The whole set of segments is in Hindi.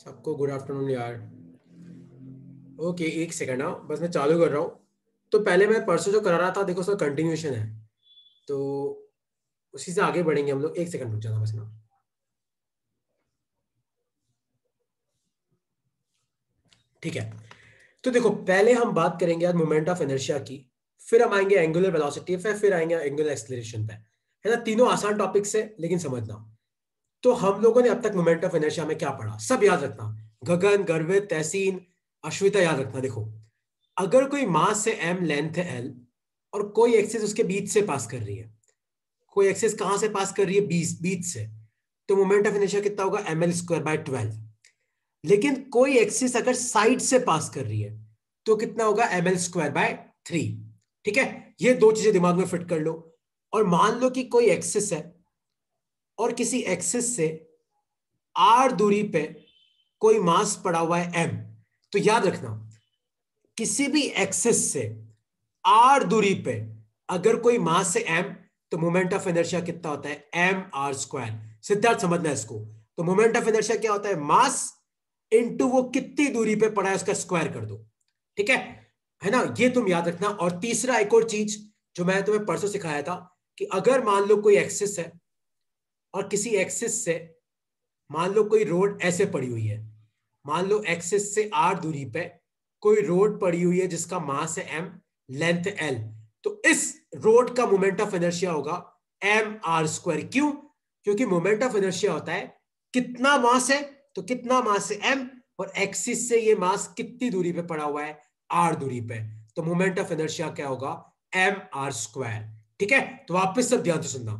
सबको गुड आफ्टरनून यार। ओके, एक सेकंड, हाँ बस मैं चालू कर रहा हूँ। तो पहले मैं परसों जो करा रहा था, देखो उसका कंटिन्यूएशन है, तो उसी से आगे बढ़ेंगे हम लोग। एक सेकंड रुक जाना बस ना। ठीक है, तो देखो पहले हम बात करेंगे आज मोमेंट ऑफ इनर्शिया की, फिर हम आएंगे एंगुलर वेलोसिटी पे, फिर आएंगे एंगुलर एक्सेलरेशन पे। है ना, तीनों आसान टॉपिक्स है लेकिन समझना। तो हम लोगों ने अब तक मोमेंट ऑफ इनर्शिया में क्या पढ़ा, सब याद रखना। गगन, गर्वित, तहसीन, अश्विता, याद रखना। देखो, अगर कोई मास से m लेंथ है l और कोई एक्सिस उसके बीच से पास कर रही है, कोई एक्सिस कहां से पास कर रही है, बीच बीच से, तो मोमेंट ऑफ इनर्शिया कितना होगा, ml²/12। लेकिन कोई एक्सिस अगर साइड से पास कर रही है तो कितना होगा, ml²/3। ठीक है, ये दो चीजें दिमाग में फिट कर लो। और मान लो कि कोई एक्सिस है और किसी एक्सिस से r दूरी पे कोई मास पड़ा हुआ है m, तो याद रखना किसी भी एक्सिस से r दूरी पे अगर कोई मास है m, तो मोमेंट ऑफ इनर्शिया कितना होता है, mr²। सिद्धार्थ समझना है इसको। तो मोमेंट ऑफ इनर्शिया क्या होता है, मास इनटू वो कितनी दूरी पे पड़ा है उसका स्क्वायर कर दो। ठीक है ना, ये तुम याद रखना। और तीसरा एक और चीज जो मैं तुम्हें परसों सिखाया था, कि अगर मान लो कोई एक्सिस है और किसी एक्सिस से मान लो कोई रोड ऐसे पड़ी हुई है, मान लो एक्सिस से r दूरी पे कोई रोड पड़ी हुई है जिसका मास है m, लेंथ l, तो इस रोड का मोमेंट ऑफ इनर्शिया होगा mr²। क्यों? क्योंकि मोमेंट ऑफ इनर्शिया होता है कितना मास है, तो कितना मास है m, और एक्सिस से ये मास कितनी दूरी पे पड़ा हुआ है, r दूरी पे, तो मोमेंट ऑफ इनर्शिया क्या होगा, mr²। ठीक है, तो वापस सब ध्यान से सुनना।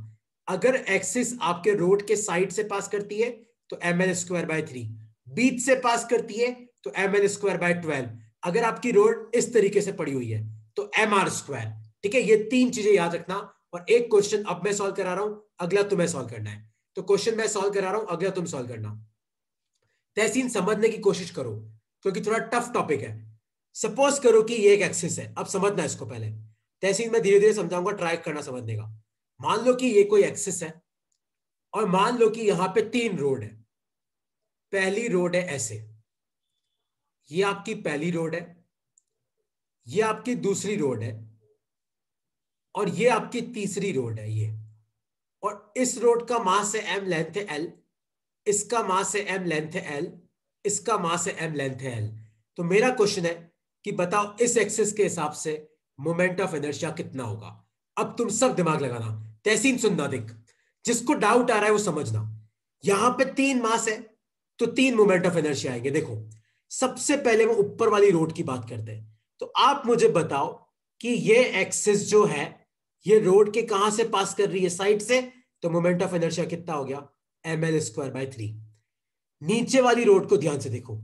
अगर एक्सिस आपके रोड के साइड से पास करती है तो ml²/3, बीच से पास करती है तो ml²/12, अगर आपकी रोड इस तरीके से पड़ी हुई है तो mr²। ठीक है, ये तीन चीजें याद रखना। और एक क्वेश्चन अब मैं सॉल्व करा रहा हूं, अगला तुम्हें सॉल्व करना है। तो क्वेश्चन मैं सॉल्व करा रहा हूं, अगला तुम सॉल्व करना। तहसीन समझने की कोशिश करो क्योंकि थोड़ा टफ टॉपिक है। सपोज करो कि ये एक एक्सिस है, अब समझना इसको पहले। तहसीन मैं धीरे धीरे समझाऊंगा, ट्राई करना समझने का। मान लो कि ये कोई एक्सिस है और मान लो कि यहां पे तीन रोड है। पहली रोड है ऐसे, ये आपकी पहली रोड है, ये आपकी दूसरी रोड है, और ये आपकी तीसरी रोड है ये। और इस रोड का मास है m, लेंथ है l, इसका मास है m, लेंथ है l, इसका मास है m, लेंथ है l। तो मेरा क्वेश्चन है कि बताओ इस एक्सिस के हिसाब से मोमेंट ऑफ इनर्शिया कितना होगा। अब तुम सब दिमाग लगाना, तहसीन सुनना, देख जिसको डाउट आ रहा है वो समझना। यहां पे तीन मास है तो तीन मोमेंट ऑफ इनर्शिया आएंगे। देखो, सबसे पहले वो ऊपर वाली रोड की बात करते हैं। तो आप मुझे बताओ कि ये एक्सिस जो है ये रोड के कहां से पास कर रही है, साइड से, तो मोमेंट ऑफ इनर्शिया कितना हो गया, ml²/3। नीचे वाली रोड को ध्यान से देखो,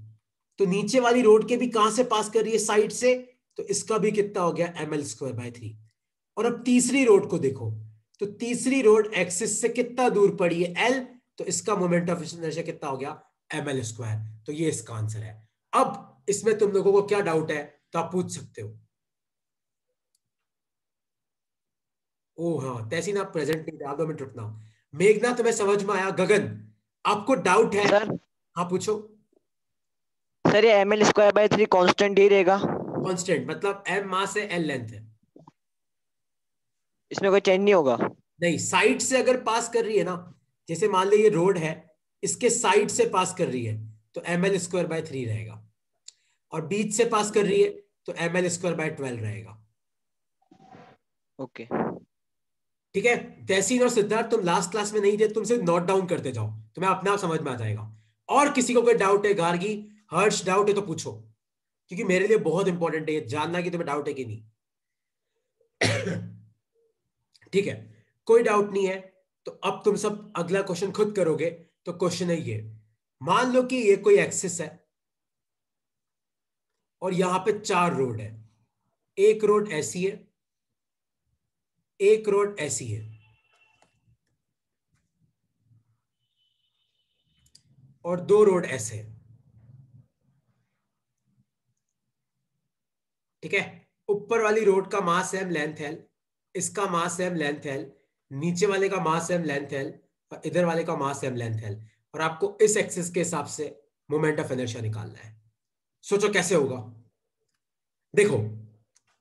तो नीचे वाली रोड के भी कहां से पास कर रही है, साइड से, तो इसका भी कितना हो गया, ml²/3। और अब तीसरी रोड को देखो, तो तीसरी रोड एक्सिस से कितना दूर पड़ी है, l, तो इसका मोमेंट ऑफ इनर्शिया कितना हो गया, ml²। तो ये इसका आंसर है। अब इसमें तुम लोगों को क्या डाउट है तो आप पूछ सकते हो। ओ हाँ तहसीन, आप प्रेजेंट नहीं थे, आप 2 मिनट रुकना। मेघना तुम्हें समझ में आया, गगन आपको डाउट है, सर हाँ पूछो। सर ये ml²/3 कांस्टेंट ही रहेगा। कांस्टेंट मतलब m मास है, l लेंथ है। इसमें कोई चेंज नहीं होगा। नहीं, साइड से अगर पास कर रही है ना, जैसे मान लो ये रोड है, इसके साइड से पास कर रही है तो ml²/3 रहेगा, और बीच से पास कर रही है तो ml²/12 रहेगा। ओके। ठीक है, तहसीन और सिद्धार्थ तुम लास्ट क्लास में नहीं थे, तुम सिर्फ नोट डाउन करते जाओ, तुम्हें अपने आप समझ में आ जाएगा। और किसी को कोई डाउट है, गार्गी, हर्ष, डाउट है तो पूछो, क्योंकि मेरे लिए बहुत इंपॉर्टेंट है ये जानना कि तुम्हें डाउट है कि नहीं। ठीक है, कोई डाउट नहीं है। तो अब तुम सब अगला क्वेश्चन खुद करोगे। तो क्वेश्चन है ये, मान लो कि ये कोई एक्सिस है और यहां पे चार रोड है। एक रोड ऐसी है, एक रोड ऐसी है, और दो रोड ऐसे है। ठीक है, ऊपर वाली रोड का मास है m, लेंथ l, इसका मास है m, लेंथ l, नीचे वाले का मास है m, लेंथ l, और इधर वाले का मास है m, लेंथ l। और आपको इस एक्सिस के हिसाब से मोमेंट ऑफ इनर्शिया निकालना है। सोचो कैसे होगा। देखो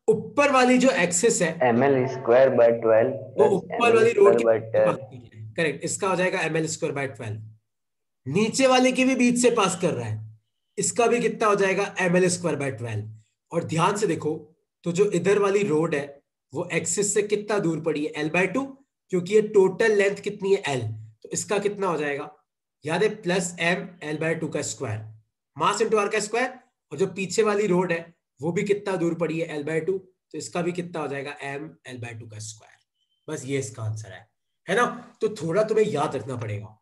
ऊपर वाली जो एक्सिस है ml² वो प्लस ऊपर वाली रोड के बीच से पास ml²/10। कर रहा है, करेक्ट, इसका हो जाएगा ml²/12। नीचे वाले के भी बीच से पास कर रहा है, इसका भी कितना हो जाएगा ml²/12। और ध्यान से देखो तो जो इधर वाली रोड है वो एक्सिस से कितना दूर पड़ी है, l/2, क्योंकि ये टोटल लेंथ कितनी है l, तो इसका कितना हो जाएगा, याद है, प्लस m l/2 का स्क्वायर, मास इंटू आर का स्क्वायर। और जो पीछे वाली रोड है वो भी कितना दूर पड़ी है l/2, तो इसका भी कितना हो जाएगा m l/2 का स्क्वायर। बस ये इसका आंसर है ना। तो थोड़ा तुम्हें याद रखना पड़ेगा।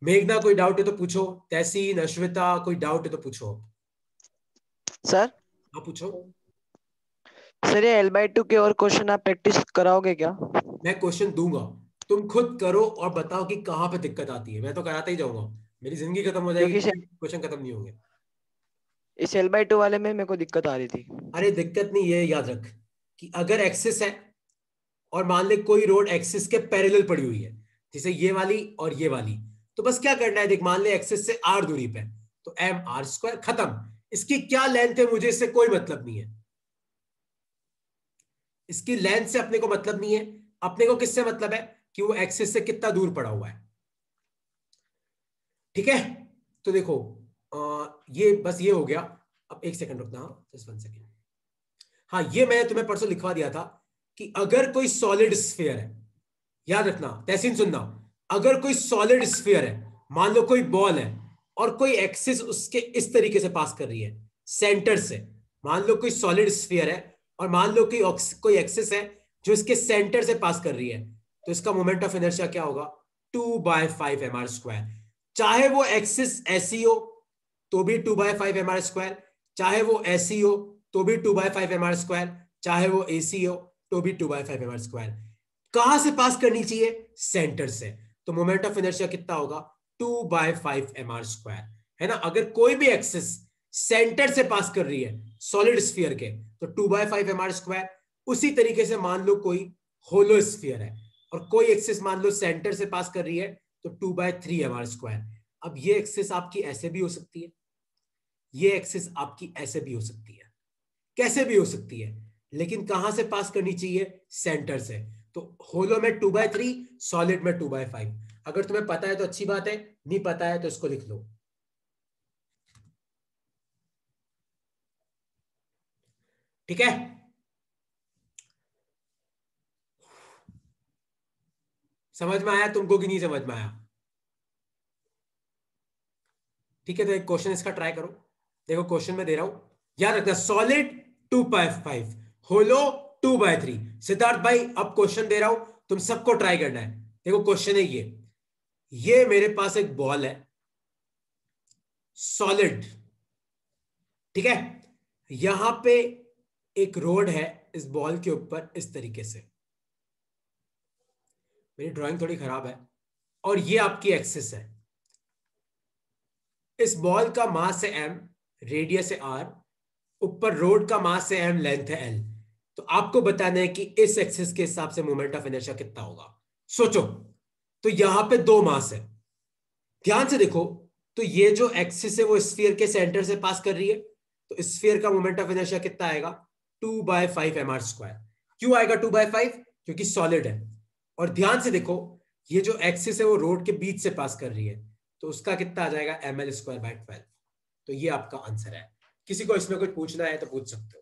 मेघना कोई डाउट है तो पूछो, तहसीन, अश्विता कोई डाउट है तो पूछो। सर हाँ पूछो। सर ये L/2 के और क्वेश्चन आप प्रैक्टिस कराओगे क्या? मैं क्वेश्चन दूंगा, तुम खुद करो और बताओ कि कहां पे दिक्कत आती है। मैं तो कराता ही जाऊंगा, मेरी जिंदगी खत्म हो जाएगी, क्योंकि क्वेश्चन खत्म नहीं होंगे। इस L/2 वाले में मेरे को दिक्कत आ रही थी। अरे दिक्कत नहीं, ये याद रख कि अगर एक्सिस है और मान ले कोई रोड एक्सिस के पैरेलल पड़ी हुई है, जैसे ये वाली और ये वाली, तो बस क्या करना है, देख मान ले एक्सिस से r दूरी पे, तो mr², खत्म। इसकी क्या लेंथ है मुझे इससे कोई मतलब नहीं है, इसकी लेंथ से अपने को मतलब नहीं है। अपने को किससे मतलब है कि वो एक्सिस से कितना दूर पड़ा हुआ है। ठीक है, तो देखो ये बस ये हो गया। अब एक सेकंड रुकना, जस्ट 1 सेकंड। हाँ ये मैंने तुम्हें परसों लिखवा दिया था कि अगर कोई सॉलिड स्फीयर है, याद रखना, तहसीन सुनना, अगर कोई सॉलिड स्फीयर है, मान लो कोई बॉल है और कोई एक्सिस उसके इस तरीके से पास कर रही है सेंटर से, मान लो कोई सॉलिड स्फीयर है और मान लो कि कोई एक्सिस है जो इसके सेंटर से पास कर रही है, तो इसका मोमेंट ऑफ इनर्शिया क्या होगा, 2/5 mr²। चाहे वो एक्सिस ऐसी हो तो भी 2/5 mr², चाहे वो ऐसी हो तो भी 2/5 mr², चाहे वो एसी हो तो भी 2/5 mr²। कहां से पास करनी चाहिए, सेंटर से, तो मोमेंट ऑफ इनर्शिया कितना होगा, 2/5 mr², है ना। अगर कोई भी एक्सिस सेंटर से पास कर रही है सॉलिड स्फीयर के, तो 2/5 mr²। उसी तरीके से मान लो कोई होलो स्फीयर है और कोई एक्सिस मान लो सेंटर से पास कर रही है, तो 2/3 mr²। अब ये एक्सिस आपकी ऐसे भी हो सकती है, ये एक्सिस आपकी ऐसे भी हो सकती है, कैसे भी हो सकती है, लेकिन कहां से पास करनी चाहिए, सेंटर से। तो होलो में 2/3, सॉलिड में 2/5। अगर तुम्हें पता है तो अच्छी बात है, नहीं पता है तो इसको लिख लो। ठीक है, समझ में आया तुमको कि नहीं समझ में आया? ठीक है, तो एक क्वेश्चन इसका ट्राई करो। देखो क्वेश्चन में दे रहा हूं, याद रखना, सॉलिड 2/5, होलो 2/3। सिद्धार्थ भाई अब क्वेश्चन दे रहा हूं, तुम सबको ट्राई करना है। देखो क्वेश्चन है ये मेरे पास एक बॉल है सॉलिड, ठीक है, यहां पे एक रोड है इस बॉल के ऊपर इस तरीके से, मेरी ड्राइंग थोड़ी खराब है, और ये आपकी एक्सिस है। इस बॉल का मास है m, रेडियस है r, ऊपर रोड का मास है m, लेंथ है l। तो आपको बताना है कि इस एक्सिस के हिसाब से मोमेंट ऑफ इनर्शिया कितना होगा। सोचो, तो यहां पे दो मास है, ध्यान से देखो, तो ये जो एक्सिस है वो स्फीयर के सेंटर से पास कर रही है, तो स्फीयर का मोमेंट ऑफ इनर्शिया कितना आएगा, 2/5 mr²। क्यों आएगा 2/5, क्योंकि सॉलिड है। और ध्यान से देखो, ये जो एक्सिस है वो रोड के बीच से पास कर रही है, तो उसका कितना आ जाएगा, ml²/12। तो ये आपका आंसर है। किसी को इसमें कुछ पूछना है तो पूछ सकते हो।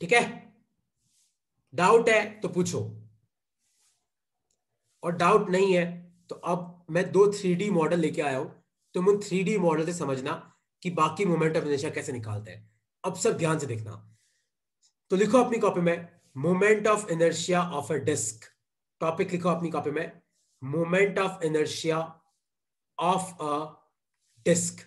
ठीक है, डाउट है तो पूछो, और डाउट नहीं है तो अब मैं 2 3D मॉडल लेके आया हूं, तुम उन 3D मॉडल से समझना कि बाकी मोमेंट ऑफ इनर्शिया कैसे निकालते हैं। अब सब ध्यान से देखना, तो लिखो अपनी कॉपी में moment of inertia of a disc. Topic लिखो अपनी कॉपी में, moment of inertia of a disc.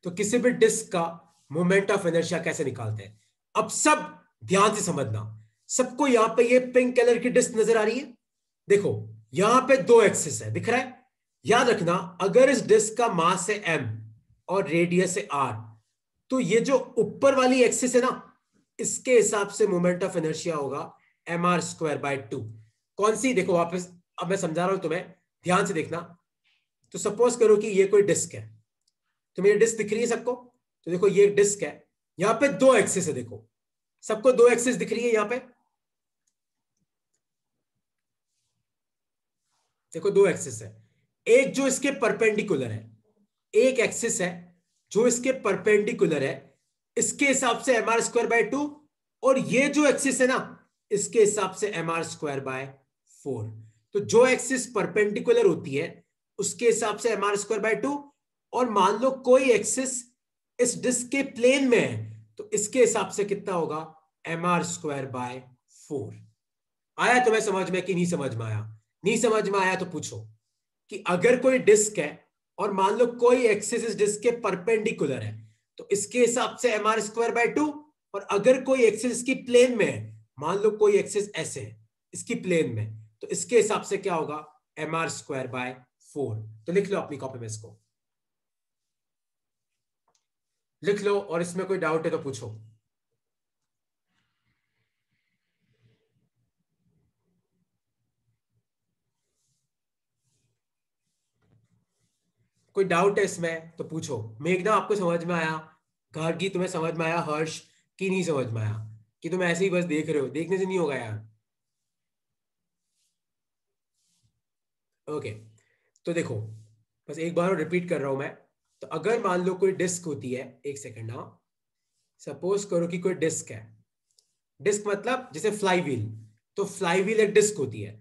तो किसी भी डिस्क का मोमेंट ऑफ इनर्शिया कैसे निकालते हैं। अब सब ध्यान से समझना, सबको यहां पे ये पिंक कलर की डिस्क नजर आ रही है, देखो यहां पे दो एक्सिस है, दिख रहा है। याद रखना, अगर इस डिस्क का मास है m और रेडियस है r, तो ये जो ऊपर वाली एक्सिस है ना, इसके हिसाब से मोमेंट ऑफ इनर्शिया होगा mr²/2। कौन सी, देखो वापस अब मैं समझा रहा हूं तुम्हें, ध्यान से देखना। तो सपोज करो कि ये कोई डिस्क है, तुम्हें ये डिस्क दिख रही है सबको? तो देखो ये डिस्क है, यहां पे दो एक्सिस है, देखो सबको दो एक्सिस दिख रही है यहां पे, देखो दो एक्सिस है, एक जो इसके परपेंडिकुलर है, एक एक्सिस है जो इसके परपेंडिकुलर है, इसके हिसाब से mr²/2, और ये जो एक्सिस है ना इसके हिसाब से mr²/4। तो जो एक्सिस परपेंडिकुलर होती है उसके हिसाब से mr²/2, और मान लो कोई एक्सिस इस डिस्क के प्लेन में है तो इसके हिसाब से कितना होगा mr²/4। आया तुम्हें समझ में कि नहीं समझ में आया? नहीं समझ में आया तो पूछो कि अगर कोई डिस्क है और मान लो कोई एक्सिस इस डिस्क के परपेंडिकुलर है तो इसके हिसाब से mr²/2, और अगर कोई एक्सिस इसकी प्लेन में है, मान लो कोई एक्सिस ऐसे है इसकी प्लेन में, तो इसके हिसाब से क्या होगा mr²/4। तो लिख लो अपनी कॉपी में, इसको लिख लो, और इसमें कोई डाउट है तो पूछो। कोई डाउट है इसमें तो पूछो। मेघना आपको समझ में आया? गार्गी तुम्हें समझ में आया? हर्ष की नहीं समझ में आया? कि तुम ऐसे ही बस देख रहे हो? देखने से नहीं होगा यार। ओके, तो देखो बस एक बार और रिपीट कर रहा हूं मैं। तो अगर मान लो कोई डिस्क होती है, एक सेकंड ना, सपोज करो कि कोई डिस्क है, डिस्क मतलब जैसे फ्लाई व्हील, तो फ्लाई व्हील एक डिस्क होती है।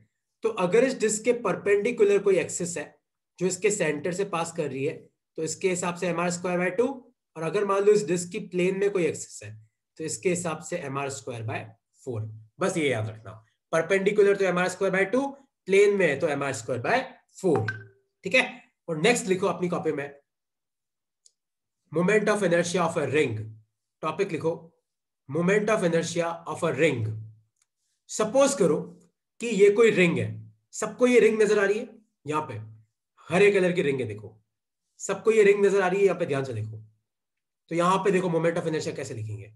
तो अगर इस डिस्क के परपेंडिकुलर कोई एक्सिस है जो इसके सेंटर से पास कर रही है तो इसके हिसाब से mr²/2, और अगर मान लो इस डिस्क की प्लेन में कोई एक्सिस है तो इसके हिसाब से mr²/4। बस ये याद रखना, परपेंडिकुलर तो mr²/2, प्लेन में है तो mr²/4। ठीक है, और नेक्स्ट लिखो अपनी कॉपी में, moment of inertia of a ring. Topic लिखो, moment of inertia of a ring. Suppose करो कि ये कोई रिंग है, सबको ये रिंग नजर आ रही है, यहां पे हरे कलर की रिंग है, देखो सबको ये रिंग नजर आ रही है, यहां पे ध्यान से देखो। तो यहां पे देखो मोमेंट ऑफ इनर्शिया कैसे लिखेंगे।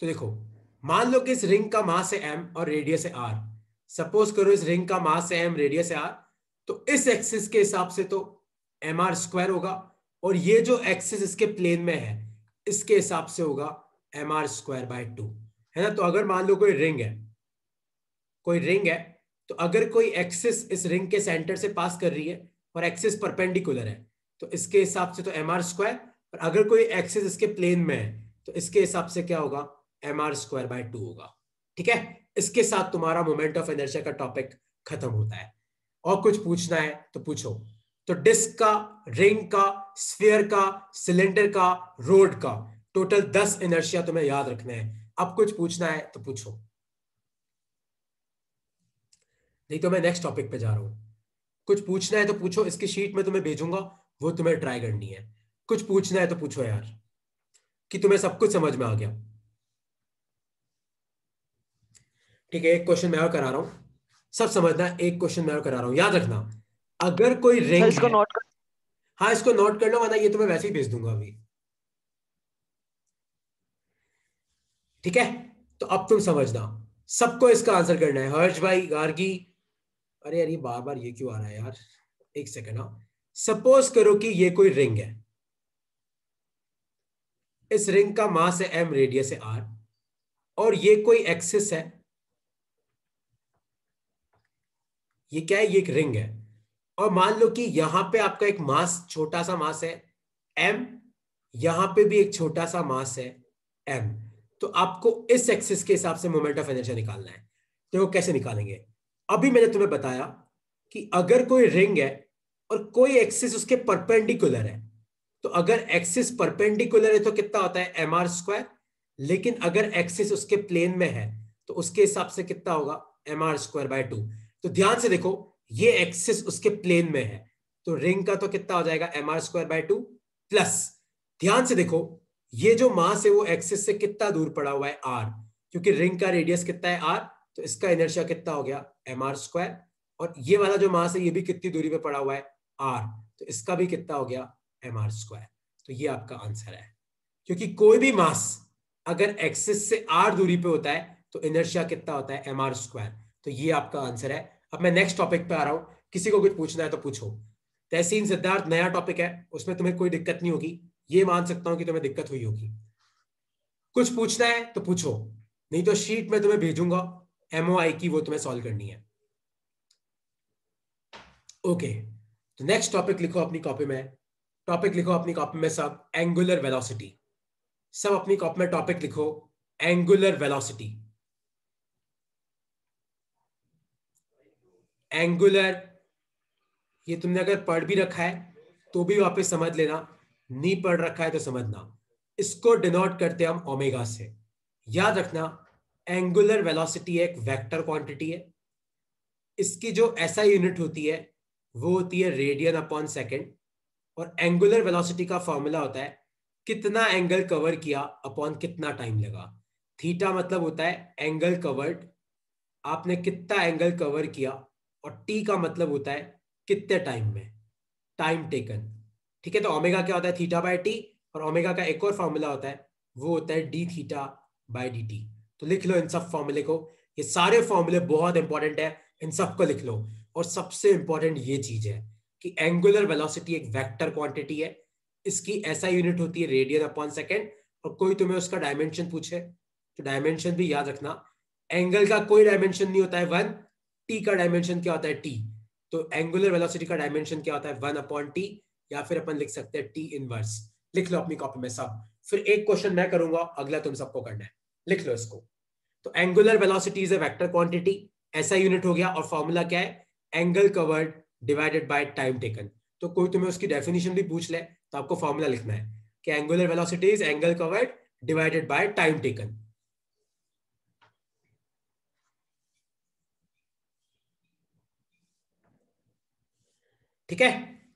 तो देखो मान लो कि इस रिंग का मास है m और रेडियस है r। सपोज करो इस रिंग का मास है m, रेडियस है r, तो इस एक्सिस के हिसाब से तो mr² होगा, और ये जो एक्सिस इसके प्लेन में है इसके हिसाब से होगा mr²/2, है ना। तो अगर मान लो कोई रिंग है, कोई रिंग है, तो अगर कोई एक्सिस इस रिंग के सेंटर से पास कर रही है और एक्सिस परपेंडिकुलर है तो इसके हिसाब से तो mr², और अगर कोई एक्सिस इसके प्लेन में है तो इसके हिसाब से क्या होगा mr²/2 होगा। ठीक है, इसके साथ तुम्हारा मोमेंट ऑफ इनर्शिया का टॉपिक खत्म होता है। और कुछ पूछना है तो पूछो। तो डिस्क का, रिंग का, स्फीयर का, सिलेंडर का, रोड का टोटल 10 इनर्शिया तुम्हें याद रखने हैं। अब कुछ पूछना है तो पूछो, नहीं तो मैं नेक्स्ट टॉपिक पे जा रहा हूं। कुछ पूछना है तो पूछो, इसकी शीट में तुम्हें भेजूंगा, वो तुम्हें ट्राई करनी है। कुछ पूछना है तो पूछो यार, कि तुम्हें सब कुछ समझ में आ गया। ठीक है, एक क्वेश्चन मैं और करा रहा हूं, सब समझना। एक क्वेश्चन मैं और करा रहा हूं, याद रखना। अगर कोई सर रिंग इसको है, नोट कर। हाँ इसको नोट कर लो, वरना ये तुम्हें वैसे ही भेज दूंगा अभी। ठीक है, तो अब तुम समझना, सबको इसका आंसर करना है। हर्ष भाई, गार्गी, अरे यार ये बार बार ये क्यों आ रहा है यार, एक सेकेंड। हाँ, सपोज करो कि ये कोई रिंग है, इस रिंग का मास है m, रेडियस है r, और ये कोई एक्सिस है, ये क्या है, ये एक रिंग है, और मान लो कि यहां पे आपका एक मास, छोटा सा मास है m, यहां पे भी एक छोटा सा मास है m। तो आपको इस एक्सिस के हिसाब से मोमेंट ऑफ इनर्शिया निकालना है। तो वो कैसे निकालेंगे? अभी मैंने तुम्हें बताया कि अगर कोई रिंग है और कोई एक्सिस उसके परपेंडिकुलर है, तो अगर एक्सिस परपेंडिकुलर है तो कितना होता है mr², लेकिन अगर एक्सिस उसके प्लेन में है तो उसके हिसाब से कितना होगा mr²/2। तो ध्यान से देखो, ये एक्सिस उसके प्लेन में है तो रिंग का तो कितना हो जाएगा mr²/2 प्लस, ध्यान से देखो ये जो मास है वो एक्सिस से कितना दूर पड़ा हुआ है r, क्योंकि रिंग का रेडियस कितना है r, तो इसका इनर्शिया कितना हो गया mr², और ये वाला जो मास है ये भी कितनी दूरी पे पड़ा हुआ है r, तो इसका भी कितना हो गया mr²। तो ये आपका आंसर है, क्योंकि कोई भी मास अगर एक्सिस से r दूरी पे होता है तो इनर्शिया कितना होता है mr²। तो ये आपका आंसर है। अब मैं नेक्स्ट टॉपिक पे आ रहा हूं, किसी को कुछ पूछना है तो पूछो। तहसीन सिद्धार्थ नया टॉपिक है, उसमें तुम्हें कोई दिक्कत नहीं होगी, ये मान सकता हूं कि तुम्हें दिक्कत हुई होगी। कुछ पूछना है तो पूछो, नहीं तो शीट में तुम्हें भेजूंगा MOI की, वो तुम्हें सॉल्व करनी है। ओके, तो नेक्स्ट टॉपिक लिखो अपनी कॉपी में। टॉपिक लिखो अपनी कॉपी में सब, एंगुलर वेलोसिटी। सब अपनी कॉपी में टॉपिक लिखो, एंगुलर वेलोसिटी। एंगुलर, ये तुमने अगर पढ़ भी रखा है तो भी वापस समझ लेना, नहीं पढ़ रखा है तो समझना। इसको डिनोट करते हैं हम ओमेगा से। याद रखना, एंगुलर वेलोसिटी एक वेक्टर क्वांटिटी है। इसकी जो SI यूनिट होती है वो होती है रेडियन अपॉन सेकेंड, और एंगुलर वेलोसिटी का फॉर्मूला होता है कितना एंगल कवर किया अपॉन कितना टाइम लगा। थीटा मतलब होता है एंगल कवर्ड, आपने कितना एंगल कवर किया, और टी का मतलब होता है कितने टाइम में, टाइम टेकन। ठीक है, तो ओमेगा क्या होता है, थीटा बाय टी, और ओमेगा का एक और फॉर्मूला होता है, वो होता है D theta by D T. तो लिख लो इन सब फॉर्मूले को, ये सारे फॉर्मूले बहुत इंपॉर्टेंट है, इन सबको लिख लो। और सबसे इंपॉर्टेंट ये चीज है कि एंगुलर वेलोसिटी एक वेक्टर क्वांटिटी है, इसकी SI यूनिट होती है रेडियन अपॉन सेकेंड, और कोई तुम्हें उसका डायमेंशन पूछे तो डायमेंशन भी याद रखना। एंगल का कोई डायमेंशन नहीं होता है 1, टी का डायमेंशन क्या होता है टी। तो एंगुलर वेलोसिटी का डायमेंशन क्या होता है 1 अपॉन टी, या फिर अपन लिख सकते हैं टी इनवर्स। लिख लो अपनी कॉपी में सब, फिर एक क्वेश्चन मैं करूंगा, अगला तुम सबको करना है, लिख लो इसको। तो angular velocity is a vector quantity, ऐसा यूनिट हो गया, और फॉर्मूला क्या है, angle covered divided by time taken. तो कोई तुम्हें उसकी डेफिनेशन भी पूछ ले तो आपको फॉर्मूला लिखना है कि angular velocity is angle covered divided by time taken. ठीक है,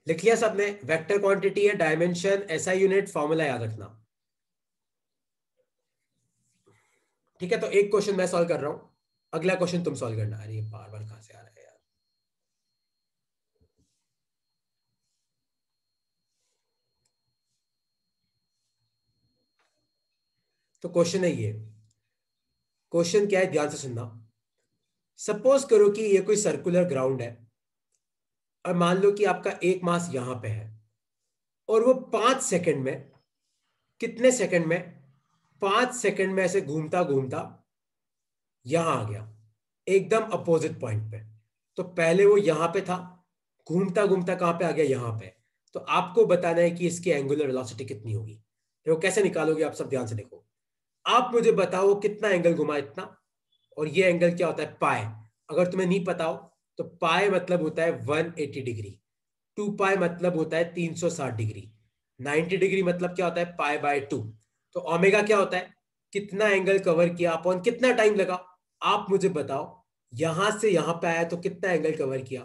लिख लिया सबने। वेक्टर क्वांटिटी है, डायमेंशन, SI यूनिट, फॉर्मूला याद रखना। ठीक है, तो एक क्वेश्चन मैं सॉल्व कर रहा हूं, अगला क्वेश्चन तुम सॉल्व करना। अरे बार बार कहां से आ रहा है यार। तो क्वेश्चन है ये, क्वेश्चन क्या है ध्यान से सुनना। सपोज करो कि ये कोई सर्कुलर ग्राउंड है, और मान लो कि आपका एक मास यहां पे है, और वो 5 सेकंड में, कितने सेकंड में, 5 सेकंड में ऐसे घूमता घूमता यहां आ गया, एकदम अपोजिट पॉइंट पे। तो पहले वो यहां पे था, घूमता घूमता कहां पे आ गया, यहां पे। तो आपको बताना है कि इसकी एंगुलर वेलोसिटी कितनी होगी। तो कैसे निकालोगे आप, सब ध्यान से देखो। आप मुझे बताओ कितना एंगल घुमा, इतना, और ये एंगल क्या होता है, पाई। अगर तुम्हें नहीं पता हो तो पाई मतलब होता है 180 डिग्री, 2 पाई मतलब होता है 360 डिग्री, 90 डिग्री मतलब क्या होता है पाई बाय 2। तो ओमेगा क्या होता है, कितना एंगल कवर किया अपॉन कितना टाइम लगा। आप मुझे बताओ, यहां से यहां पे आया तो कितना एंगल कवर किया,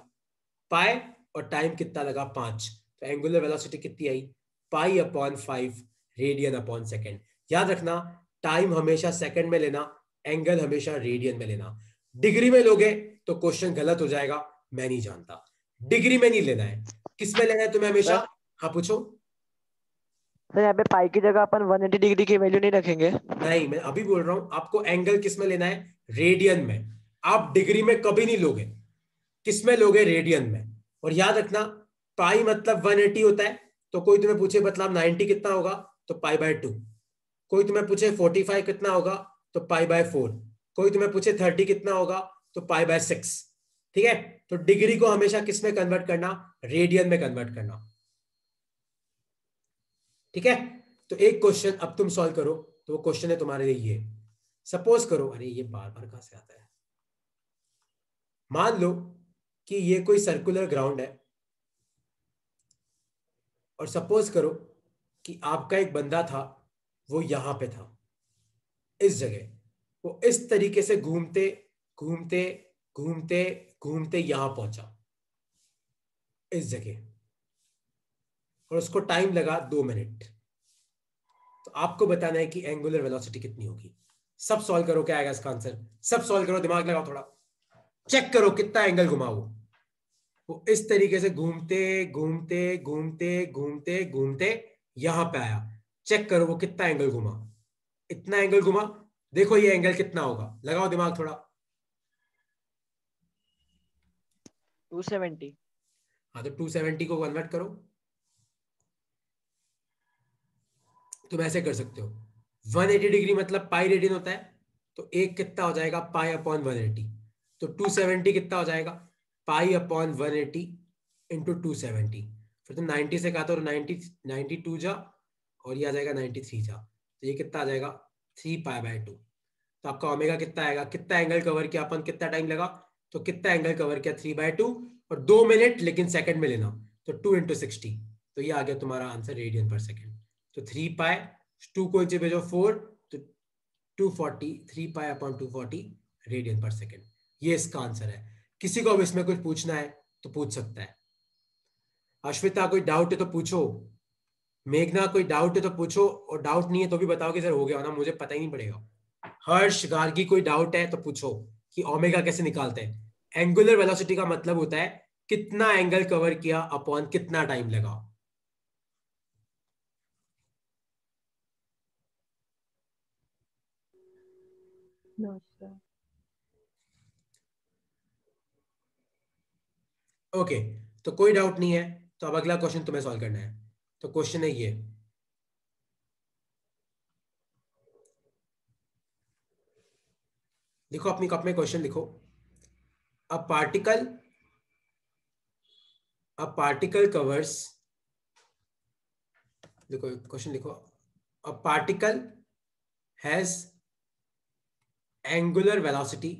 पाई, और टाइम कितना लगा 5। तो एंगुलर वेलोसिटी कितनी आई, pi upon 5 radian upon second. याद रखना, टाइम हमेशा सेकंड में लेना, एंगल हमेशा रेडियन में लेना। डिग्री में लोगे तो क्वेश्चन गलत हो जाएगा, मैं नहीं जानता। डिग्री में नहीं लेना है, किस में लेना है तुम्हें हमेशा। सर हाँ पूछो। सर यहाँ पे पाई की जगह अपन 180 डिग्री की वैल्यू नहीं रखेंगे। नहीं, मैं अभी बोल रहा हूं आपको एंगल किस में लेना है, रेडियन में। आप डिग्री में कभी नहीं लोगे, किस में लोगे, रेडियन में। और याद रखना, पाई मतलब 180 होता है। तो कोई तुम्हें पूछे मतलब 90 कितना होगा, तो पाई बाय 2। कोई तुम्हें पूछे 45 कितना होगा, तो पाई बाय 4। कोई तुम्हें पूछे 30 कितना होगा, तो पाई बाय 6। ठीक है, तो डिग्री को हमेशा किस में कन्वर्ट करना, रेडियन में कन्वर्ट करना। ठीक है, तो एक क्वेश्चन अब तुम सॉल्व करो। तो वो क्वेश्चन है तुम्हारे लिए ये, सपोज करो, अरे ये बार बार कहां से आता है। मान लो कि ये कोई सर्कुलर ग्राउंड है, और सपोज करो कि आपका एक बंदा था, वो यहां पे था, इस जगह। वो इस तरीके से घूमते घूमते घूमते घूमते यहां पहुंचा, इस जगह, और उसको टाइम लगा 2 मिनट। तो आपको बताना है कि एंगुलर वेलोसिटी कितनी होगी। सब सॉल्व करो, क्या आएगा इसका आंसर, सब सॉल्व करो, दिमाग लगाओ थोड़ा, चेक करो कितना एंगल घुमा वो इस तरीके से घूमते घूमते घूमते घूमते घूमते यहां पे आया, चेक करो वो कितना एंगल घुमा, इतना एंगल घुमा, देखो ये एंगल कितना होगा, लगाओ दिमाग थोड़ा। 270। हाँ तो 270 को कन्वर्ट करो, तुम ऐसे कर सकते हो, 180 डिग्री मतलब पाई रेडियन होता है, तो एक कितना हो जाएगा पाई अपॉन 180, तो 270 कितना हो जाएगा पाई अपॉन 180 इंटू 270, फिर तुम 90 से कहा तो 92 जा, और ये आ जाएगा 93 जा, तो ये कितना आ जाएगा 3 पाई/2। तो आपका ओमेगा कितना आएगा, कितना एंगल कवर किया अपन, कितना टाइम लगा, तो कितना एंगल कवर किया 3/2, और 2 मिनट लेकिन सेकंड में लेना, तो 2 × 60, तो ये आ गया तुम्हारा आंसर रेडियन पर सेकंड। तो 3 पाई, 2 को नीचे भेजो 4, तो 240, 3 पाई/240 रेडियन पर सेकंड, ये इसका आंसर है। किसी को अब इसमें कुछ पूछना है तो पूछ सकता है। अश्विता कोई डाउट है तो पूछो, मेघना कोई डाउट है तो पूछो, और डाउट नहीं है तो भी बताओ कि सर हो गया ना, मुझे पता ही नहीं पड़ेगा। हर्ष गार्गी कोई डाउट है तो पूछो कि ओमेगा कैसे निकालते हैं। एंगुलर वेलोसिटी का मतलब होता है कितना एंगल कवर किया अपॉन कितना टाइम लगा। No, sir. ओके, तो कोई डाउट नहीं है, तो अब अगला क्वेश्चन तुम्हें सॉल्व करना है। तो क्वेश्चन है ये, लिखो अपनी कॉपी में क्वेश्चन लिखो। अ पार्टिकल कवर्स, देखो क्वेश्चन लिखो, a particle has angular velocity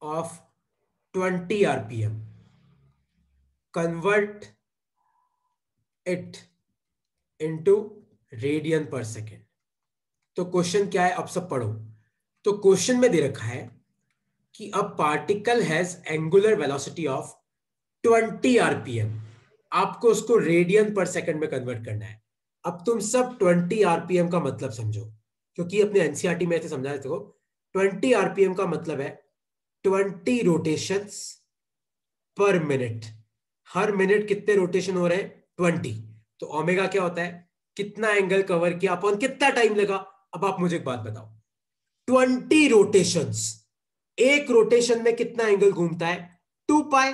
of 20 rpm, convert it into radian per second. तो क्वेश्चन क्या है, अब सब पढ़ो। तो क्वेश्चन में दे रखा है कि a particle has angular velocity of 20 rpm, आपको उसको रेडियन पर सेकेंड में कन्वर्ट करना है। अब तुम सब 20 rpm का मतलब समझो, क्योंकि अपने एनसीईआरटी में ऐसे समझा देते हो। 20 rpm का मतलब है 20 रोटेशंस पर मिनट, हर मिनट कितने रोटेशन हो रहे हैं 20। तो ओमेगा क्या होता है, कितना एंगल कवर किया अपॉन कितना टाइम लगा। अब आप मुझे एक बात बताओ, 20 रोटेशंस, एक रोटेशन में कितना एंगल घूमता है 2 पाई,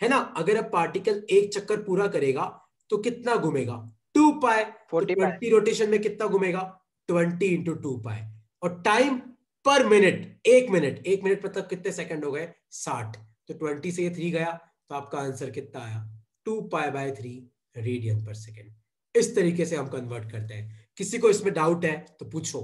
है ना। अगर अब पार्टिकल एक चक्कर पूरा करेगा तो कितना घूमेगा 2 पाई, तो 45। 20 रोटेशन में कितना घूमेगा 20 × 2 पाई, और टाइम पर मिनट, एक मिनट मतलब कितने सेकंड हो गए 60, तो 20 से ये 3 गया, तो आपका आंसर कितना आया 2 पाई/3 रेडियन पर सेकेंड। इस तरीके से हम कन्वर्ट करते हैं। किसी को इसमें डाउट है तो पूछो,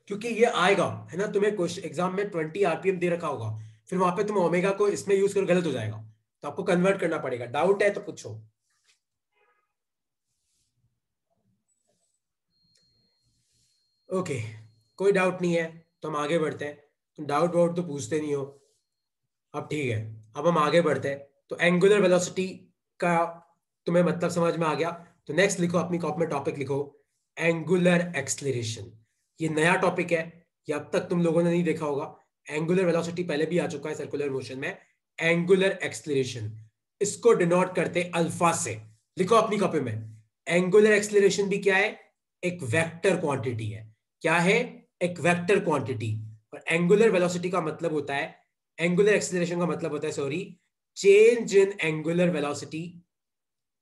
क्योंकि ये आएगा, है ना, तुम्हें क्वेश्चन एग्जाम में 20 rpm दे रखा होगा, फिर वहां पे तुम ओमेगा को इसमें यूज कर गलत हो जाएगा, तो आपको कन्वर्ट करना पड़ेगा। डाउट है तो पूछो। ओके, कोई डाउट नहीं है तो हम आगे बढ़ते हैं। तुम डाउट वाउट तो पूछते नहीं हो, अब ठीक है, अब हम आगे बढ़ते हैं। तो एंगुलर वेलोसिटी का तुम्हें मतलब समझ में आ गया। तो नेक्स्ट लिखो अपनी कॉपी में, टॉपिक लिखो एंगुलर एक्सलेरेशन। ये नया टॉपिक है, ये अब तक तुम लोगों ने नहीं देखा होगा। एंगुलर वेलोसिटी पहले भी आ चुका है सर्कुलर मोशन में, एंगुलर एक्सलेरेशन इसको डिनोट करते अल्फा से। लिखो अपनी कॉपी में, एंगुलर एक्सलेरेशन भी क्या है, एक वेक्टर क्वांटिटी है। क्या है, एक वेक्टर क्वांटिटी। और एंगुलर वेलोसिटी का मतलब होता है, एंगुलर एक्सेलरेशन का मतलब होता है, sorry, change in angular velocity,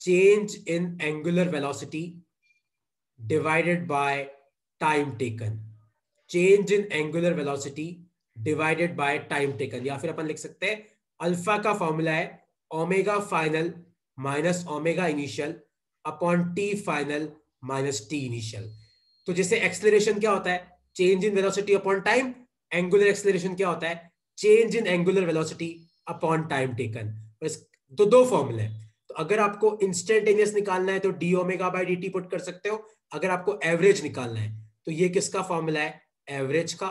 change in angular velocity divided by time taken, change in angular velocity divided by time taken. या फिर अपन लिख सकते हैं अल्फा का फॉर्मूला है omega final minus omega initial upon T final minus T initial. तो जैसे एक्सेलरेशन क्या होता है, change in velocity upon time, angular acceleration क्या होता है, change in angular velocity upon time taken. तो दो फॉर्मूले हैं। तो अगर आपको इंस्टेंटेनियस निकालना है तो D omega by D T put कर सकते हो। अगर आपको एवरेज निकालना है तो ये किसका फॉर्मूला है, एवरेज का।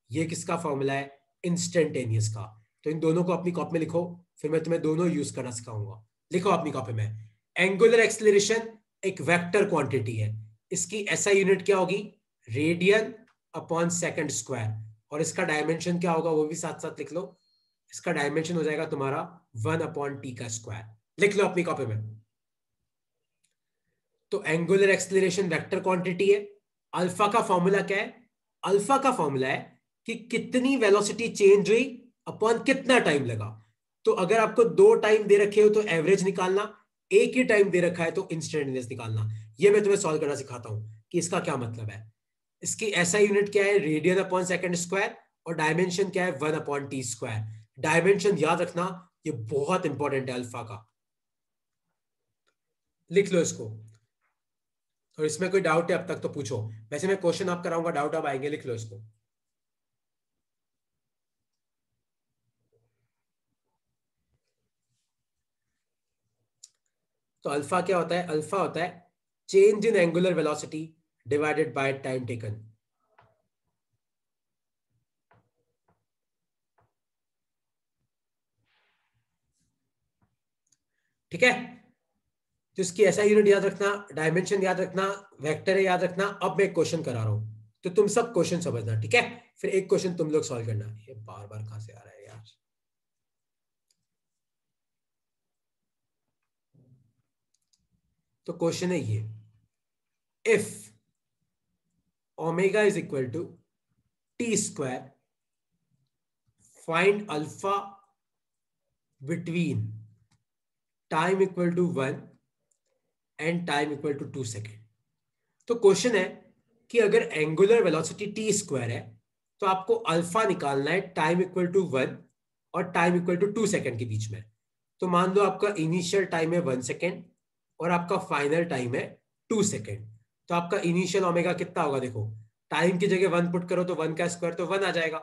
ये किसका फॉर्मूला है, इंस्टेंटेनियस का। तो इन दोनों को अपनी कॉपी में लिखो, फिर मैं तुम्हें दोनों यूज करना सिखाऊंगा। लिखो अपनी कॉपी में, एंगुलर एक्सेलरेशन एक वेक्टर क्वांटिटी है, इसकी एसआई यूनिट क्या होगी, रेडियन अपॉन सेकंड स्क्वायर, और इसका डायमेंशन क्या होगा वो भी साथ साथ लिख लो। इसका डायमेंशन हो जाएगा तुम्हारा 1/t का स्क्वायर। लिख लो अपनी कॉपी में। तो एंगुलर एक्सेलरेशन वेक्टर क्वांटिटी है। अल्फा का फॉर्मूला क्या है? अल्फा का फॉर्मूला है कि कितनी वेलोसिटी चेंज हुई अपॉन कितना टाइम लगा। तो अगर आपको 2 टाइम दे रखे हो तो एवरेज निकालना, एक ही टाइम दे रखा है तो इंस्टेंटेनियस निकालना। ये मैं तुम्हें सॉल्व करना सिखाता हूं कि इसका क्या मतलब है। इसकी एसआई यूनिट क्या है? रेडियन अपॉन सेकंड स्क्वायर, और डायमेंशन क्या है? 1/t²। डायमेंशन याद रखना, ये बहुत इंपॉर्टेंट है अल्फा का, लिख लो इसको। और इसमें कोई डाउट है अब तक तो पूछो, वैसे मैं क्वेश्चन आप कराऊंगा, डाउट अब आएंगे, लिख लो इसको। तो अल्फा क्या होता है? अल्फा होता है change in angular velocity divided by time taken. ठीक है, तो इसकी ऐसा यूनिट याद रखना, डायमेंशन याद रखना, वेक्टर है याद रखना। अब मैं क्वेश्चन करा रहा हूं तो तुम सब क्वेश्चन समझना, ठीक है? फिर एक क्वेश्चन तुम लोग सॉल्व करना। ये बार बार कहां से आ रहा है यार? तो क्वेश्चन है ये, if omega is equal to t², find alpha between time equal to 1 and time equal to 2 second. तो क्वेश्चन है कि अगर एंगुलर वेलोसिटी t² है तो आपको अल्फा निकालना है टाइम इक्वल टू 1 और टाइम इक्वल टू 2 सेकेंड के बीच में। तो मान लो आपका इनिशियल टाइम है 1 सेकेंड और आपका फाइनल टाइम है 2 सेकेंड। तो आपका इनिशियल ओमेगा कितना होगा? देखो, टाइम की जगह 1 पुट करो तो 1 का स्क्वायर तो 1 आ जाएगा,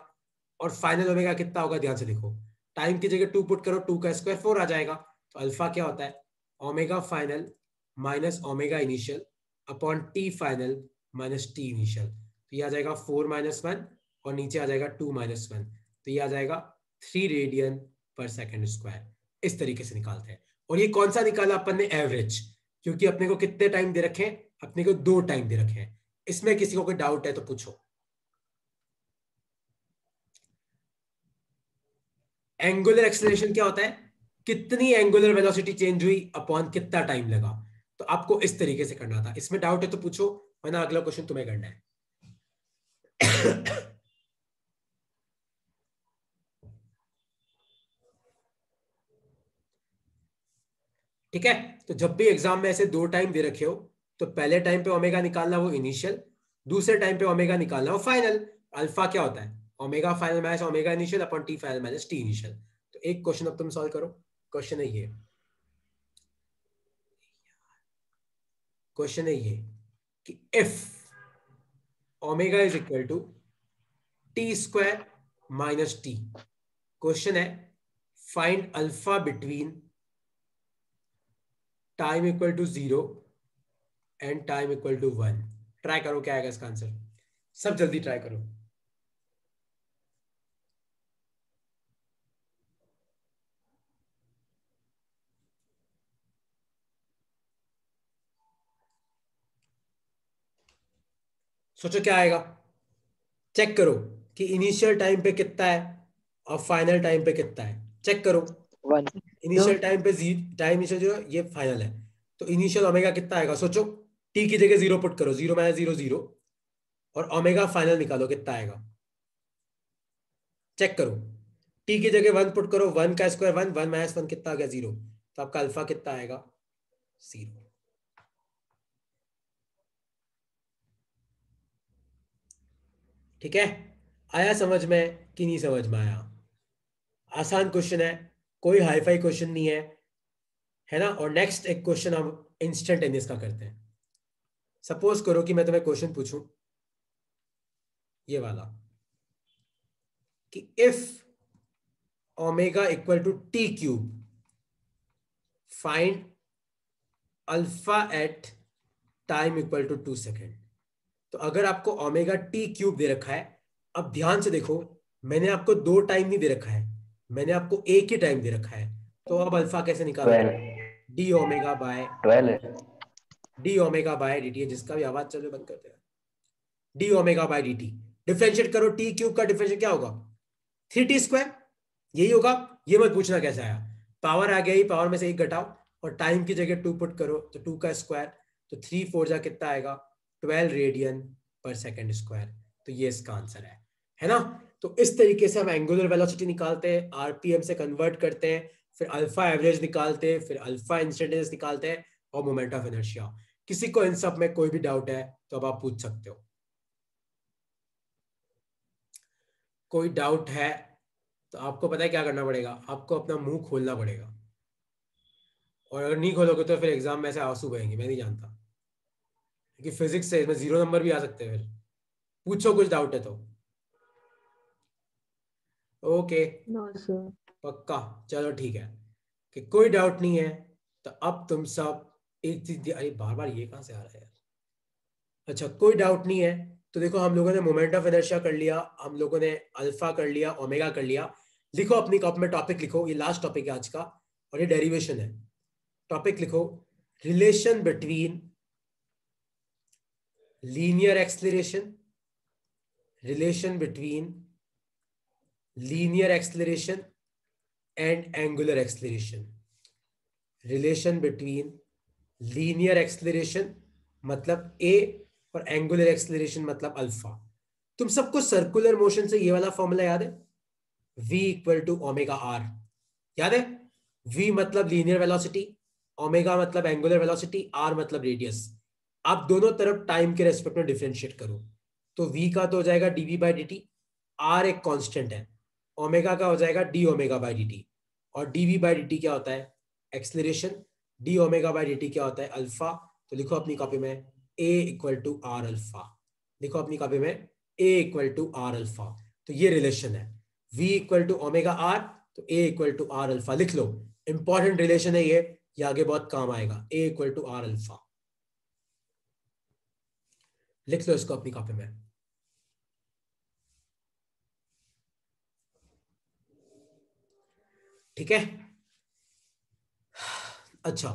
और फाइनल ओमेगा कितना होगा? ध्यान से देखो, टाइम की जगह 2 पुट करो, 2 का स्क्वायर 4 आ जाएगा। तो अल्फा क्या होता है? Omega final minus omega initial upon T final minus T initial. तो ये आ जाएगा 4-1 और नीचे आ जाएगा 2-1। तो ये आ जाएगा 3 रेडियन पर सेकेंड स्क्वायर। इस तरीके से निकालते हैं। और ये कौन सा निकाला अपन ने? एवरेज, क्योंकि अपने को कितने टाइम दे रखे हैं? अपने को 2 टाइम दे रखे हैं। इसमें किसी को कोई डाउट है तो पूछो। एंगुलर एक्सेलरेशन क्या होता है? कितनी एंगुलर वेलोसिटी चेंज हुई अपॉन कितना टाइम लगा। तो आपको इस तरीके से करना था। इसमें डाउट है तो पूछो, वरना अगला क्वेश्चन तुम्हें करना है। ठीक है, तो जब भी एग्जाम में ऐसे 2 टाइम दे रखे हो तो पहले टाइम पे ओमेगा निकालना वो इनिशियल, दूसरे टाइम पे ओमेगा निकालना वो फाइनल। अल्फा क्या होता है? Omega final minus omega initial upon T final minus T initial. तो एक क्वेश्चन अब तुम सॉल्व करो। क्वेश्चन है ये, क्वेश्चन है ये कि if omega is equal to t² minus t, question है find alpha between time equal to 0 and time equal to 1। Try करो क्या आएगा इसका आंसर, सब जल्दी ट्राई करो। सोचो क्या आएगा, चेक करो कि इनिशियल टाइम पे कितना है और फाइनल टाइम पे कितना है। चेक करो, 1 इनिशियल टाइम पे टाइम इनिशियल जो ये फाइनल है, तो इनिशियल ओमेगा कितना आएगा? सोचो, टी की जगह 0 पुट करो, 0 माइनस 0 0, और ओमेगा फाइनल निकालो कितना आएगा। चेक करो, टी की जगह 1 पुट करो, 1 का स्क्वायर 1, 1 माइनस 1 कितना आ गया? 0। तो आपका अल्फा कितना आएगा? 0। ठीक है, आया समझ में कि नहीं समझ में आया? आसान क्वेश्चन है, कोई हाईफाई क्वेश्चन नहीं है ना। और नेक्स्ट एक क्वेश्चन हम इंस्टेंटेनियस का करते हैं। सपोज करो कि मैं तुम्हें क्वेश्चन पूछूं ये वाला कि if omega equal to t³ find alpha at time equal to 2 second. तो अगर आपको ओमेगा t³ दे रखा है, अब ध्यान से देखो, मैंने आपको 2 टाइम नहीं दे रखा है, मैंने आपको एक ही टाइम दे रखा है। तो अब अल्फा कैसे निकालोगे? 12 डी ओमेगा बाय 12 dt, जिसका भी आवाज चलो बंद करते हैं। D omega by dt differentiate करो, t³ का डिफरेंशिएट क्या होगा? 3t², यही होगा। ये मत पूछना कैसे आया, पावर आ गया ही, पावर में से एक घटाओ, और टाइम की जगह 2 पुट करो तो 2 का स्क्वायर, तो 3 4 जा कितना आएगा 12 रेडियन पर सेकेंड स्क्वायर। तो ये इसका आंसर है ना। तो इस तरीके से हम एंगुलर वेलोसिटी निकालते हैं, आरपीएम से कन्वर्ट करते हैं, फिर अल्फा एवरेज निकालते हैं, फिर अल्फा इंस्टेंटेनियस निकालते हैं और मोमेंट ऑफ इनर्शिया। किसी को इन सब में कोई भी डाउट है तो अब आप पूछ सकते हो। कोई डाउट है तो आपको पता है क्या करना पड़ेगा, आपको अपना मुंह खोलना पड़ेगा, और अगर नहीं खोलोगे तो फिर एग्जाम में ऐसे आंसू बहेंगे, मैं नहीं जानता, क्योंकि फिजिक्स से इसमें 0 नंबर भी आ सकते हैं। फिर पूछो कुछ डाउट है तो। Okay no sir. पक्का, चलो ठीक है कि कोई डाउट नहीं है। तो अब तुम सब एक चीज, अरे बार बार ये कहां से आ रहा है यार। अच्छा कोई डाउट नहीं है तो देखो, हम लोगों ने मोमेंट ऑफ इनर्शिया कर लिया, हम लोगों ने अल्फा कर लिया, ओमेगा कर लिया। लिखो अपनी कॉपी में टॉपिक लिखो, ये लास्ट टॉपिक है आज का और ये डेरिवेशन है। टॉपिक लिखो, relation between linear acceleration, relation between linear acceleration and angular acceleration. Relation between linear acceleration मतलब ए और एंगुलर एक्सेलरेशन मतलब अल्फा। तुम सबको सर्कुलर मोशन से ये वाला फॉर्मूला याद है, v equal to omega r, याद है? v मतलब लीनियर वेलोसिटी, ओमेगा मतलब एंगुलर वेलोसिटी, r मतलब रेडियस। आप दोनों तरफ टाइम के रेस्पेक्ट में डिफरेंशिएट करो तो v का तो हो जाएगा dv बाई dt, r एक कांस्टेंट है, ओमेगा का हो जाएगा d ओमेगा बाई dt, और dv बाई dt क्या होता है acceleration, d omega by dt क्या होता है अल्फा। तो लिखो अपनी कॉपी में a equal to r alpha, लिखो अपनी कॉपी में a equal to r alpha. तो ये रिलेशन है v equal to omega r, तो a equal to r alpha लिख लो। इंपॉर्टेंट रिलेशन है ये आगे बहुत काम आएगा, a equal to r alpha. लिख लो इसको अपनी कॉपी में। ठीक है। अच्छा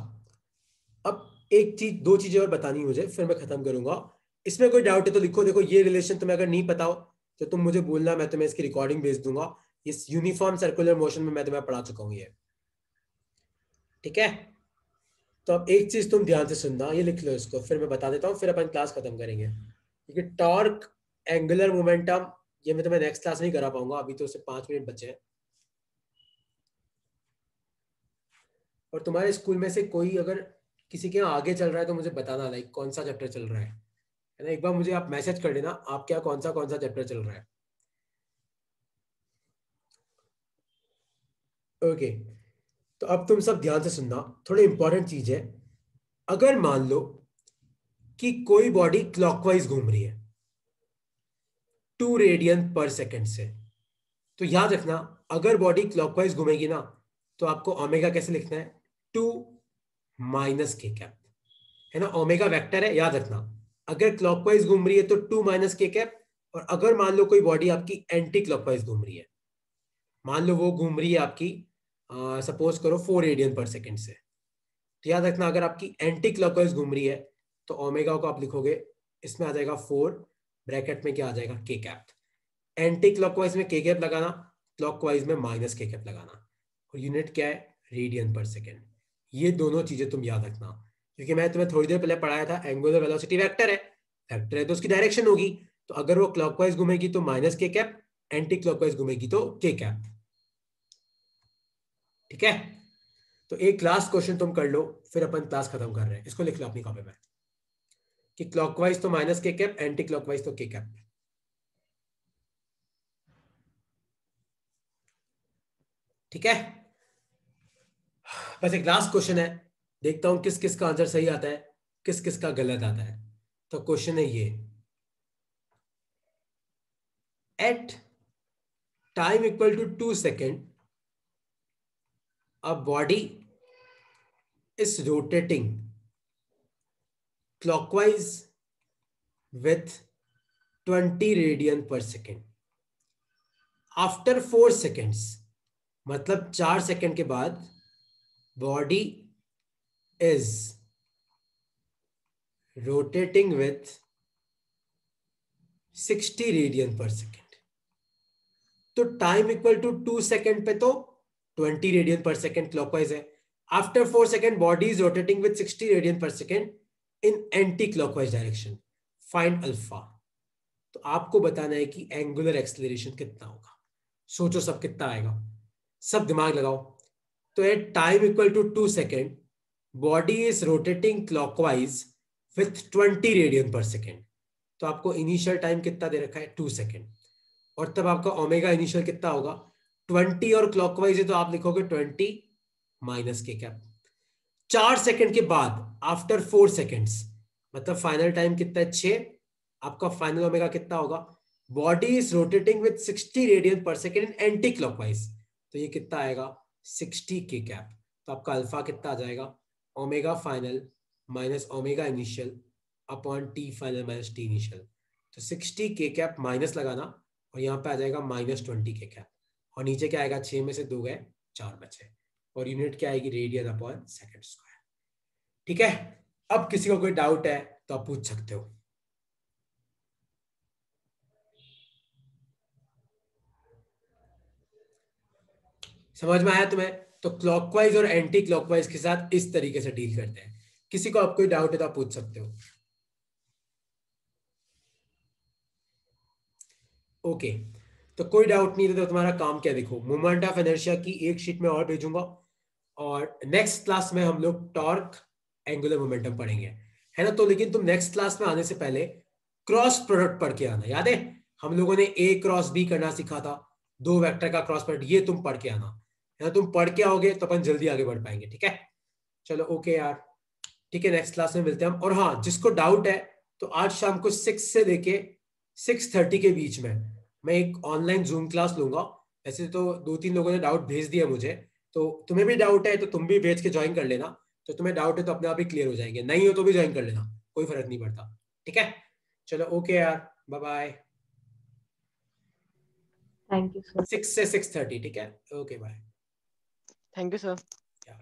अब एक चीज, दो चीजें और बतानी मुझे, फिर मैं खत्म करूंगा। इसमें कोई डाउट है तो लिखो। देखो ये रिलेशन तुम्हें अगर नहीं पता हो तो तुम मुझे बोलना, मैं तुम्हें इसकी रिकॉर्डिंग भेज दूंगा। इस यूनिफॉर्म सर्कुलर मोशन में मैं तुम्हें पढ़ा चुका हूं ये। ठीक है, तो अब एक चीज तुम ध्यान से सुनना, ये लिख लो इसको, फिर मैं बता देता हूँ, फिर अपन क्लास खत्म करेंगे। क्योंकि टॉर्क, एंगुलर मोमेंटम, ये मैं तुम्हें नेक्स्ट क्लास नहीं करा पाऊंगा, अभी तो सिर्फ 5 मिनट बचे हैं। और तुम्हारे स्कूल में से कोई अगर किसी के यहाँ आगे चल रहा है तो मुझे बताना, लाइक कौन सा चैप्टर चल रहा है ना। एक बार मुझे आप मैसेज कर देना आप क्या कौन सा चैप्टर चल रहा है। ओके, तो अब तुम सब ध्यान से सुनना, थोड़ी इंपॉर्टेंट चीज है। अगर मान लो कि कोई बॉडी क्लॉकवाइज घूम रही है 2 रेडियन पर सेकेंड से, तो याद रखना अगर बॉडी क्लॉकवाइज घूमेगी ना तो आपको ओमेगा कैसे लिखना है, 2 माइनस के कैप, है ना। ओमेगा वेक्टर है, याद रखना। अगर क्लॉकवाइज घूम रही है तो 2 माइनस के कैप, और अगर मान लो कोई बॉडी आपकी एंटी क्लॉकवाइज घूम रही है, मान लो वो घूम रही है आपकी सपोज करो 4 रेडियन पर सेकेंड से, तो याद रखना अगर आपकी एंटी क्लॉकवाइज घूम रही है तो ओमेगा को आप लिखोगे, इसमें आ जाएगा 4, ब्रैकेट में क्या आ जाएगा के कैप। एंटी क्लॉकवाइज में के कैप लगाना, क्लॉकवाइज में माइनस के कैप लगाना, और यूनिट क्या है रेडियन पर सेकेंड। ये दोनों चीजें तुम याद रखना, क्योंकि मैं तुम्हें थोड़ी देर पहले पढ़ाया था एंगुलर वेलोसिटी वेक्टर है, वेक्टर है तो उसकी डायरेक्शन होगी, तो अगर वो क्लॉकवाइज घूमेगी तो माइनस के कैप, एंटी क्लॉकवाइज घूमेगी तो के कैप। ठीक है, तो एक लास्ट क्वेश्चन तुम कर लो, फिर अपन क्लास खत्म कर रहे हैं। इसको लिख लो अपनी कॉपी में कि क्लॉकवाइज तो माइनस के कैप, एंटी क्लॉकवाइज तो के कैप। ठीक है, बस एक लास्ट क्वेश्चन है, देखता हूं किस किस का आंसर सही आता है, किस किस का गलत आता है। तो क्वेश्चन है ये, at time equal to 2 second a body is rotating clockwise with 20 radian per second. After 4 seconds, मतलब 4 सेकेंड के बाद body is rotating with 60 radian per second. तो टाइम इक्वल टू 2 सेकेंड पे तो 20 रेडियन पर सेकेंड क्लॉकवाइज है, after 4 second body is rotating with 60 radian per second in anti clockwise direction, find alpha. तो आपको बताना है कि एंगुलर एक्सेलरेशन कितना होगा। सोचो सब कितना आएगा, सब दिमाग लगाओ। तो at time equal to 2 second body is rotating clockwise with 20 radian per second. तो आपको इनिशियल टाइम कितना दे रखा है 2 सेकेंड, और तब आपका ओमेगा इनिशियल कितना होगा 20 और क्लॉकवाइज है तो आप लिखोगे 20 माइनस के कैप। 4 सेकेंड के बाद आफ्टर 4 सेकेंड्स मतलब फाइनल टाइम कितना है 6, आपका फाइनल ओमेगा कितना होगा, body is rotating with 60 radian per second in anti clockwise, तो ये कितना आएगा 60 के कैप। तो आपका अल्फा कितना आ जाएगा, omega final minus omega initial upon T final minus T initial. तो 60 के कैप माइनस लगाना और यहाँ पे आ जाएगा -20 के कैप, और नीचे क्या आएगा 6 में से 2 गए 4 बचे, और यूनिट क्या आएगी रेडियन अपॉन सेकंड स्क्वायर। ठीक है, अब किसी को कोई डाउट है तो आप पूछ सकते हो। समझ में आया तुम्हें? तो क्लॉकवाइज और एंटी क्लॉकवाइज के साथ इस तरीके से डील करते हैं। किसी को आप कोई डाउट है तो आप पूछ सकते हो। ओके, तो कोई डाउट नहीं है तो तुम्हारा काम क्या, देखो मोमेंट ऑफ इनर्शिया की एक शीट में और भेजूंगा, और नेक्स्ट क्लास में हम लोग टॉर्क एंगुलर मोमेंटम पढ़ेंगे, है ना। तो लेकिन तुम नेक्स्ट क्लास में आने से पहले क्रॉस प्रोडक्ट पढ़ के आना। याद है हम लोगों ने ए क्रॉस बी करना सीखा था, 2 वेक्टर का क्रॉस प्रोडक्ट, ये तुम पढ़ के आना, है ना। तुम पढ़ के आओगे तो अपन जल्दी आगे बढ़ पाएंगे। ठीक है, चलो ओके यार, ठीक है, नेक्स्ट क्लास में मिलते हैं हम। और हाँ, जिसको डाउट है तो आज शाम को 6 से लेके 6:30 के बीच में मैं एक ऑनलाइन जूम क्लास लूंगा। ऐसे तो 2-3 लोगों ने डाउट भेज दिया मुझे, तो तुम्हें भी डाउट है तो तुम भी भेज के ज्वाइन कर लेना। तो तुम्हें डाउट है तो अपने आप ही क्लियर हो जाएंगे, नहीं हो तो भी ज्वाइन कर लेना, कोई फर्क नहीं पड़ता। ठीक है, चलो ओके यार, bye bye. Thank you, sir. 6 से 6:30, ठीक है, okay bye. Thank you sir. यार